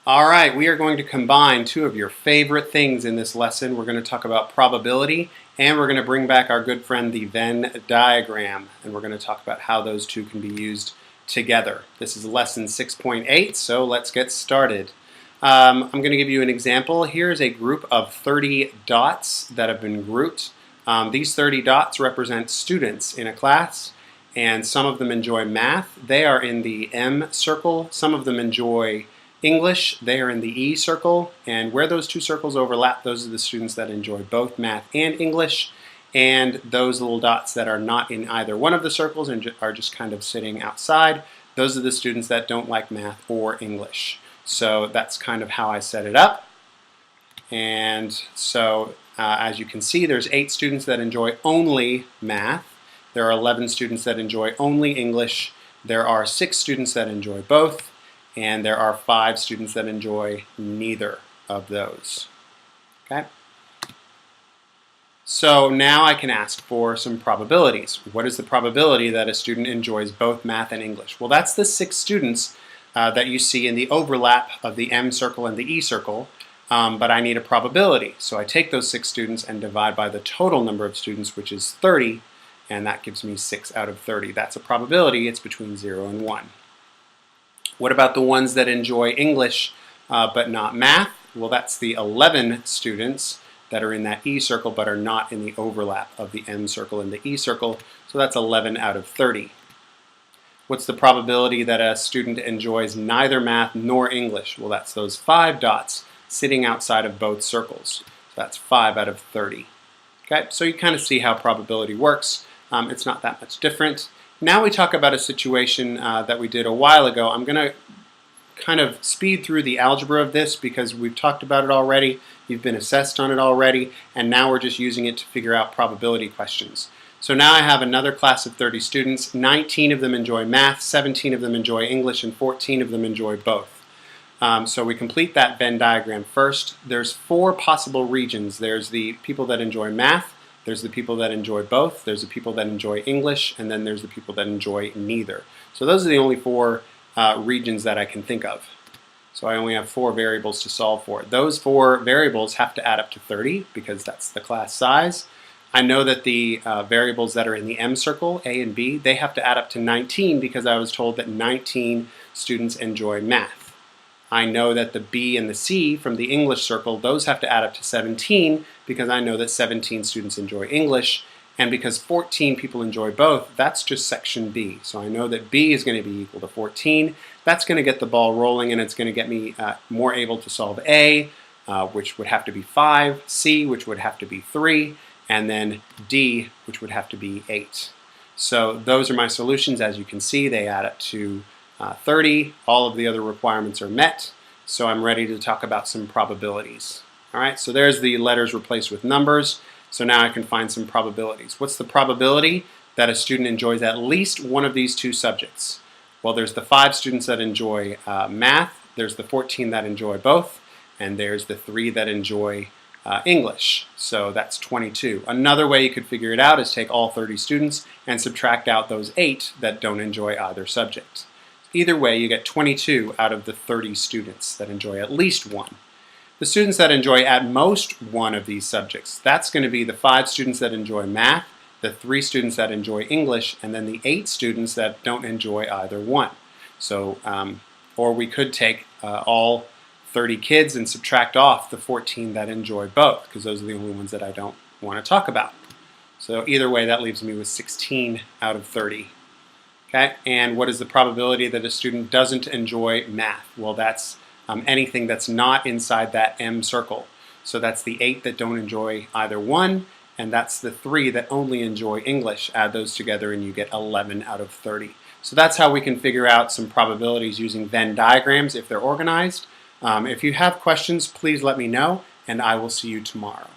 All right, we are going to combine two of your favorite things in this lesson. We're going to talk about probability, and we're going to bring back our good friend, the Venn diagram, and we're going to talk about how those two can be used together. This is lesson 6.8, so let's get started. I'm going to give you an example. Here's a group of 30 dots that have been grouped. These 30 dots represent students in a class, and some of them enjoy math. They are in the M circle. Some of them enjoy English, they are in the E circle, and where those two circles overlap, those are the students that enjoy both math and English, and those little dots that are not in either one of the circles and are just kind of sitting outside, those are the students that don't like math or English. So that's kind of how I set it up. And so as you can see, there's 8 students that enjoy only math. There are 11 students that enjoy only English. There are 6 students that enjoy both. And there are 5 students that enjoy neither of those. Okay? So now I can ask for some probabilities. What is the probability that a student enjoys both math and English? Well, that's the 6 students that you see in the overlap of the M circle and the E circle, but I need a probability. So I take those 6 students and divide by the total number of students, which is 30, and that gives me 6 out of 30. That's a probability. It's between 0 and 1. What about the ones that enjoy English but not math? Well, that's the 11 students that are in that E circle but are not in the overlap of the M circle and the E circle, so that's 11 out of 30. What's the probability that a student enjoys neither math nor English? Well, that's those 5 dots sitting outside of both circles. So that's 5 out of 30. Okay, so you kind of see how probability works. It's not that much different. Now we talk about a situation that we did a while ago. I'm going to kind of speed through the algebra of this because we've talked about it already, you've been assessed on it already, and now we're just using it to figure out probability questions. So now I have another class of 30 students. 19 of them enjoy math, 17 of them enjoy English, and 14 of them enjoy both. So we complete that Venn diagram first. There's 4 possible regions. There's the people that enjoy math, there's the people that enjoy both, there's the people that enjoy English, and then there's the people that enjoy neither. So those are the only 4 regions that I can think of. So I only have 4 variables to solve for. Those 4 variables have to add up to 30 because that's the class size. I know that the variables that are in the M circle, A and B, they have to add up to 19 because I was told that 19 students enjoy math. I know that the B and the C from the English circle, those have to add up to 17 because I know that 17 students enjoy English, and because 14 people enjoy both, that's just section B. So I know that B is going to be equal to 14. That's going to get the ball rolling, and it's going to get me more able to solve A, which would have to be 5, C, which would have to be 3, and then D, which would have to be 8. So those are my solutions. As you can see, they add up to 30. All of the other requirements are met, so I'm ready to talk about some probabilities. All right, so there's the letters replaced with numbers, so now I can find some probabilities. What's the probability that a student enjoys at least one of these 2 subjects? Well, there's the 5 students that enjoy math, there's the 14 that enjoy both, and there's the 3 that enjoy English. So that's 22. Another way you could figure it out is take all 30 students and subtract out those 8 that don't enjoy either subject. Either way, you get 22 out of the 30 students that enjoy at least one. The students that enjoy at most one of these subjects, that's going to be the 5 students that enjoy math, the 3 students that enjoy English, and then the 8 students that don't enjoy either one. So, or we could take all 30 kids and subtract off the 14 that enjoy both, because those are the only ones that I don't want to talk about. So either way, that leaves me with 16 out of 30. Okay, and what is the probability that a student doesn't enjoy math? Well, that's anything that's not inside that M circle. So that's the 8 that don't enjoy either one, and that's the 3 that only enjoy English. Add those together and you get 11 out of 30. So that's how we can figure out some probabilities using Venn diagrams if they're organized. If you have questions, please let me know, and I will see you tomorrow.